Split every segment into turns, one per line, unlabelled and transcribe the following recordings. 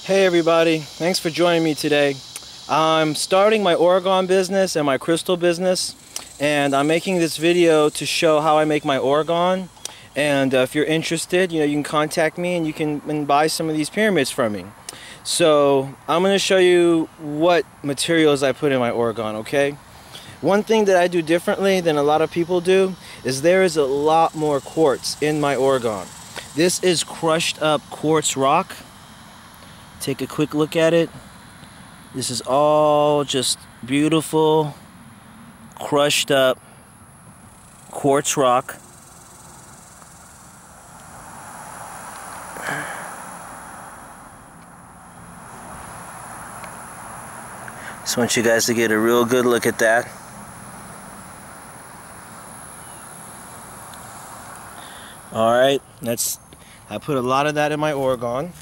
Hey everybody, thanks for joining me today. I'm starting my Orgone business and my crystal business, and I'm making this video to show how I make my Orgone. And if you're interested, you can contact me and you can buy some of these pyramids from me. So I'm going to show you what materials I put in my Orgone, okay? One thing that I do differently than a lot of people do is there is a lot more quartz in my Orgone. This is crushed up quartz rock. Take a quick look at it. This is all just beautiful, crushed up quartz rock. Just want you guys to get a real good look at that. Alright, I put a lot of that in my Orgone.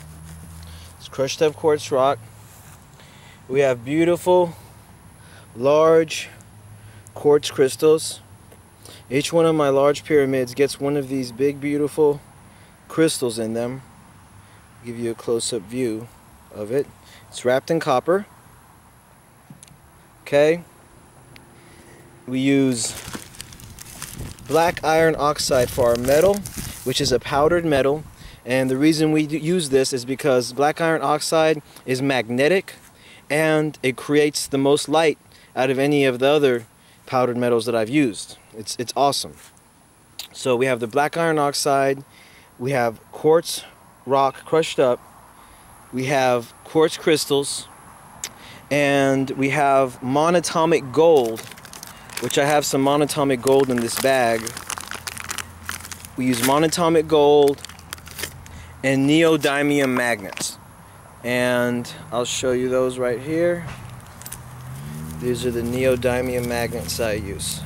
It's crushed up quartz rock. We have beautiful, large quartz crystals. Each one of my large pyramids gets one of these big, beautiful crystals in them. I'll give you a close-up view of it. It's wrapped in copper. Okay. We use black iron oxide for our metal, which is a powdered metal. And the reason we use this is because black iron oxide is magnetic and it creates the most light out of any of the other powdered metals that I've used. It's awesome. So we have the black iron oxide, we have quartz rock crushed up, we have quartz crystals, and we have monatomic gold, which I have some monatomic gold in this bag. We use monatomic gold and neodymium magnets, and I'll show you those right here. These are the neodymium magnets I use.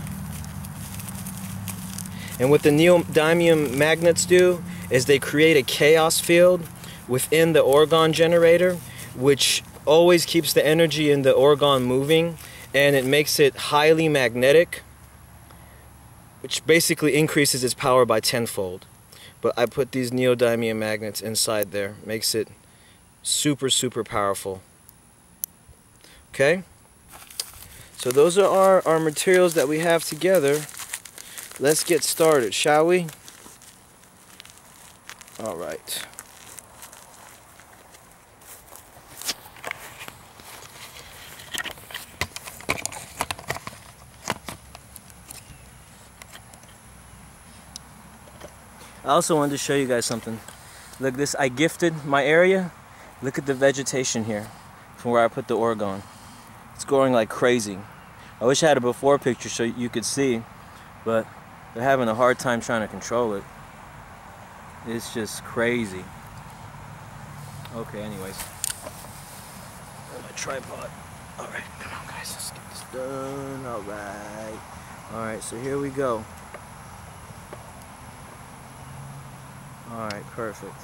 And what the neodymium magnets do is they create a chaos field within the Orgone generator, which always keeps the energy in the Orgone moving, and it makes it highly magnetic, which basically increases its power by tenfold. But I put these neodymium magnets inside there. Makes it super, super powerful. Okay? So those are our materials that we have together. Let's get started, shall we? Alright. I also wanted to show you guys something. Look, I gifted my area. Look at the vegetation here from where I put the Orgone. It's growing like crazy. I wish I had a before picture so you could see, but they're having a hard time trying to control it. It's just crazy. Okay, anyways. My tripod. Alright, come on guys, let's get this done. Alright. Alright, so here we go. Alright, perfect.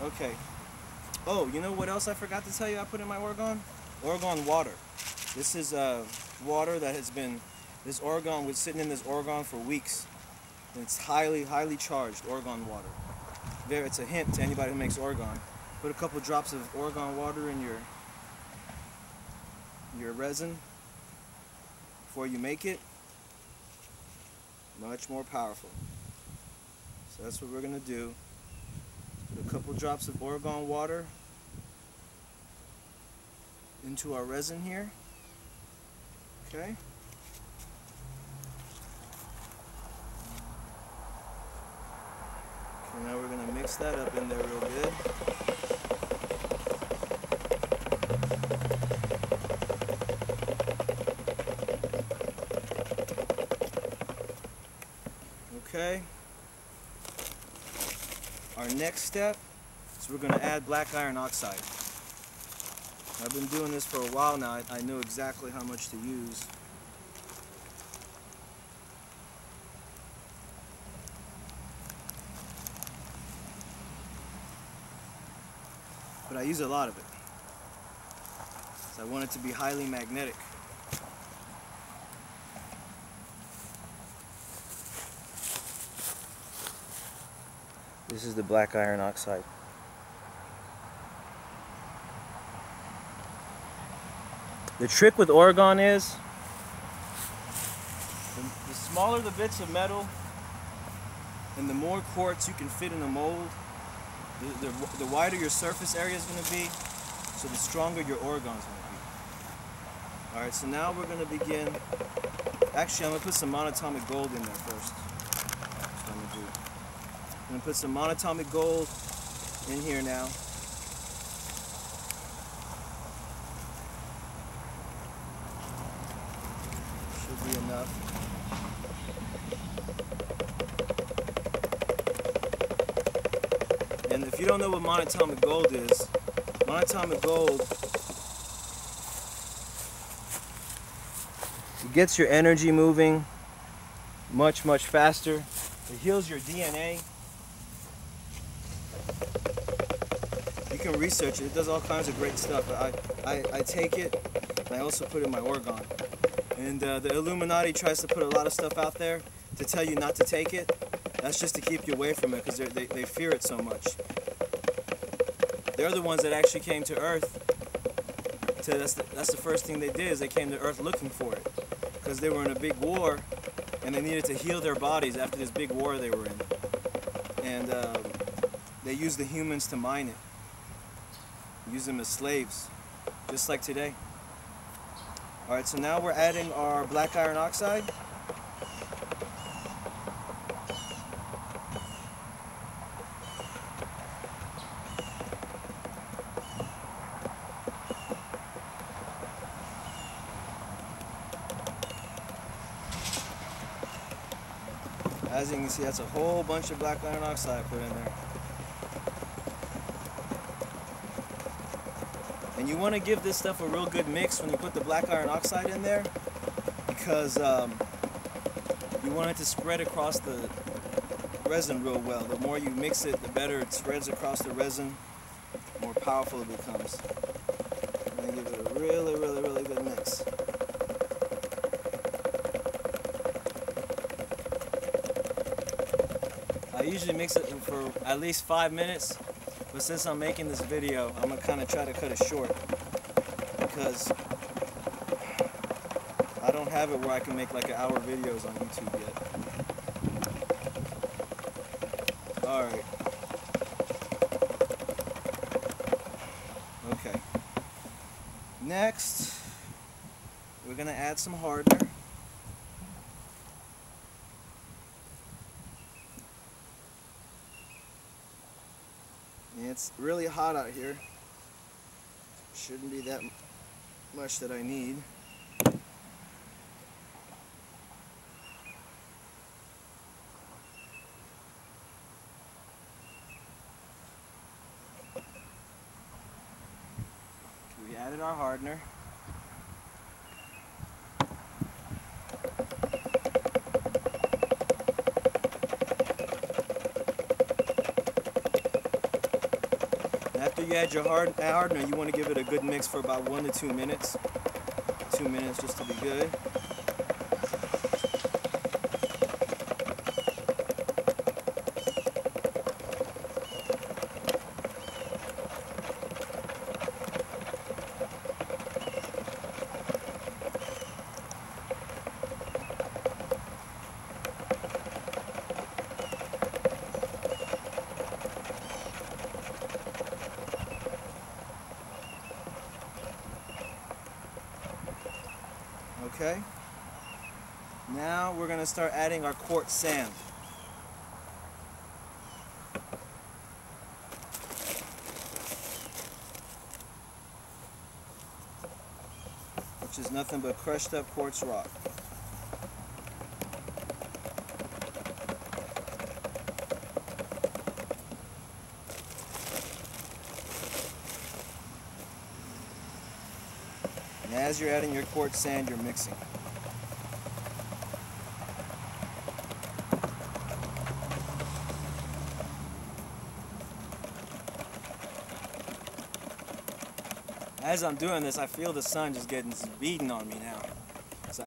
Okay. Oh, you know what else I forgot to tell you I put in my Orgone? Orgone water. This is water that has been, this Orgone was sitting in this Orgone for weeks. And it's highly, highly charged Orgone water. It's a hint to anybody who makes Orgone. Put a couple drops of Orgone water in your resin before you make it. Much more powerful. So that's what we're going to do. Put a couple drops of Orgone water into our resin here. Okay. Okay, now we're going to mix that up in there real good. Okay. Our next step is we're going to add black iron oxide. I've been doing this for a while now. I know exactly how much to use. But I use a lot of it. So I want it to be highly magnetic. This is the black iron oxide. The trick with Orgone is the smaller the bits of metal and the more quartz you can fit in a mold, the wider your surface area is going to be, so the stronger your Orgone is going to be. Alright, so now we're going to begin. Actually, I'm going to put some monatomic gold in there first. That's what I'm going to do. I'm going to put some monatomic gold in here now. Should be enough. And if you don't know what monatomic gold is, monatomic gold, it gets your energy moving much faster. It heals your DNA. You can research it. It does all kinds of great stuff. I take it, and I also put it in my Orgone. And the Illuminati tries to put a lot of stuff out there to tell you not to take it. That's just to keep you away from it, because they fear it so much. They're the ones that actually came to Earth. That's the first thing they did, is they came to Earth looking for it. Because they were in a big war, and they needed to heal their bodies after this big war they were in. And they used the humans to mine it. Use them as slaves, just like today. Alright, so now we're adding our black iron oxide. As you can see, that's a whole bunch of black iron oxide put in there. And you want to give this stuff a real good mix when you put the black iron oxide in there, because you want it to spread across the resin real well. The more you mix it, the better it spreads across the resin, the more powerful it becomes. And then give it a really good mix. I usually mix it for at least 5 minutes, but since I'm making this video, I'm gonna kind of try to cut it short, because I don't have it where I can make like an hour videos on YouTube yet. Alright. Okay. Next, we're gonna add some hardener. It's really hot out here. Shouldn't be that much that I need. We added our hardener. After you add your hardener, you want to give it a good mix for about 1 to 2 minutes. 2 minutes just to be good. Okay, now we're going to start adding our quartz sand. Which is nothing but crushed up quartz rock. And as you're adding your quartz sand, you're mixing. As I'm doing this, I feel the sun just getting beaten on me now.